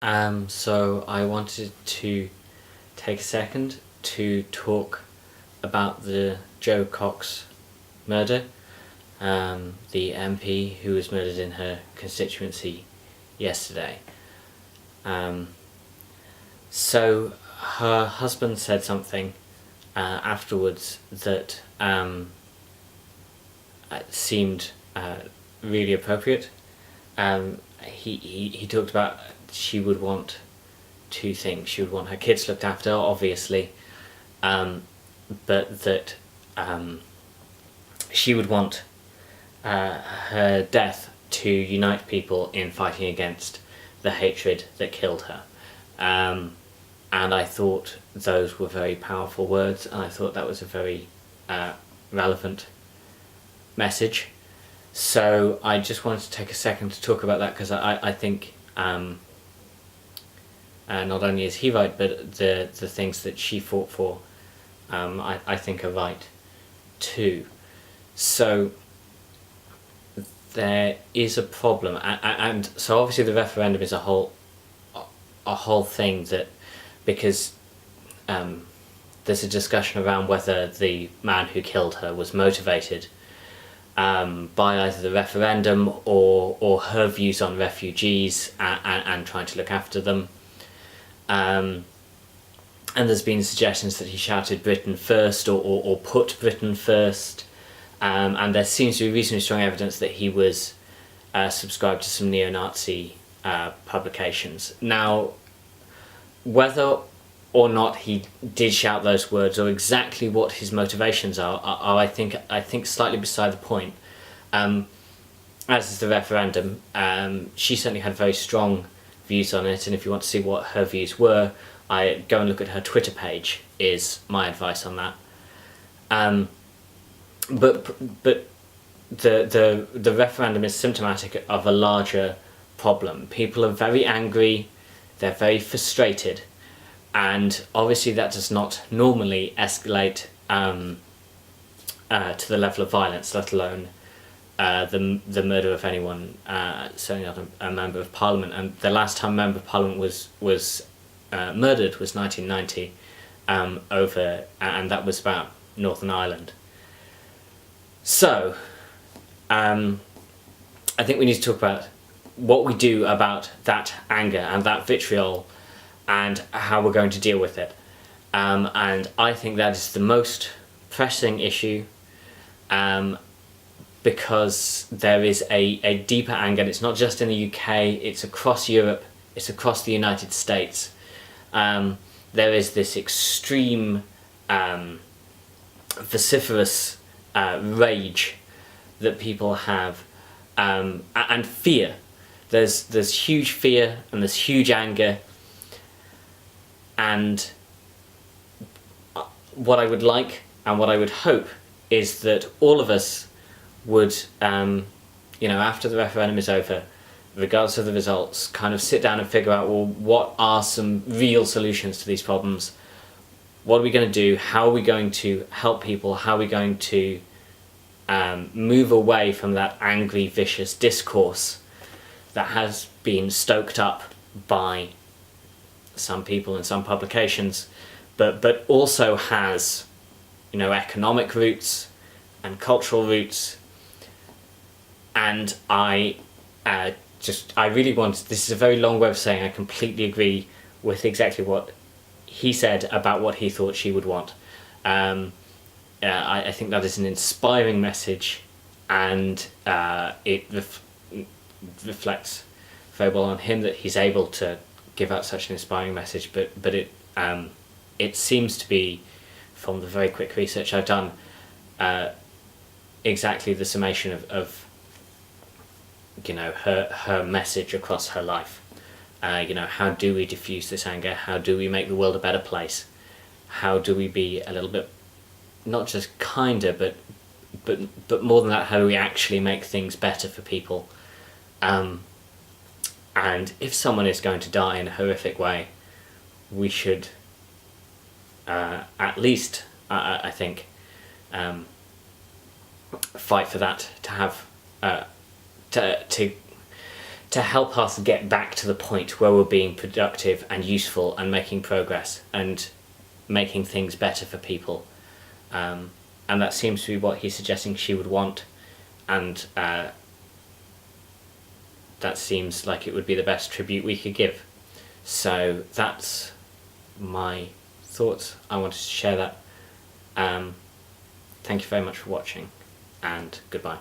So I wanted to take a second to talk about the Jo Cox murder, the MP who was murdered in her constituency yesterday. So her husband said something afterwards that seemed really appropriate. He talked about she would want two things. She would want her kids looked after, obviously, but that she would want her death to unite people in fighting against the hatred that killed her. And I thought those were very powerful words, and I thought that was a very relevant message. So I just wanted to take a second to talk about that, because I think not only is he right, but the things that she fought for I think are right too. So there is a problem, and so obviously the referendum is a whole thing, that because there's a discussion around whether the man who killed her was motivated by either the referendum or her views on refugees and trying to look after them. And there's been suggestions that he shouted Britain first or put Britain first. And there seems to be reasonably strong evidence that he was subscribed to some neo-Nazi publications. Now, whether or not he did shout those words, or exactly what his motivations are I think slightly beside the point. As is the referendum, she certainly had very strong views on it, and if you want to see what her views were, I go and look at her Twitter page, is my advice on that. But the referendum is symptomatic of a larger problem. People are very angry, they're very frustrated, and obviously that does not normally escalate to the level of violence, let alone the murder of anyone, certainly not a Member of Parliament. And the last time a Member of Parliament was murdered was 1990, and that was about Northern Ireland. So, I think we need to talk about what we do about that anger and that vitriol, and how we're going to deal with it. And I think that is the most pressing issue, because there is a deeper anger, and it's not just in the UK, it's across Europe, it's across the United States. There is this extreme, vociferous rage that people have, and fear. There's huge fear and there's huge anger, and what I would like and what I would hope is that all of us would, after the referendum is over, regardless of the results, kind of sit down and figure out, well, what are some real solutions to these problems? What are we going to do? How are we going to help people? How are we going to move away from that angry, vicious discourse that has been stoked up by some people and some publications, but also has, economic roots and cultural roots. And I really want, this is a very long way of saying I completely agree with exactly what he said about what he thought she would want. I think that is an inspiring message, and it reflects very well on him that he's able to give out such an inspiring message. But it seems to be, from the very quick research I've done, exactly the summation of her message across her life. How do we diffuse this anger? How do we make the world a better place? How do we be a little bit, not just kinder, but more than that, how do we actually make things better for people? And if someone is going to die in a horrific way, we should at least, I think, fight for that, to have to to help us get back to the point where we're being productive and useful and making progress and making things better for people. And that seems to be what he's suggesting she would want, and that seems like it would be the best tribute we could give. So that's my thoughts. I wanted to share that. Thank you very much for watching, and goodbye.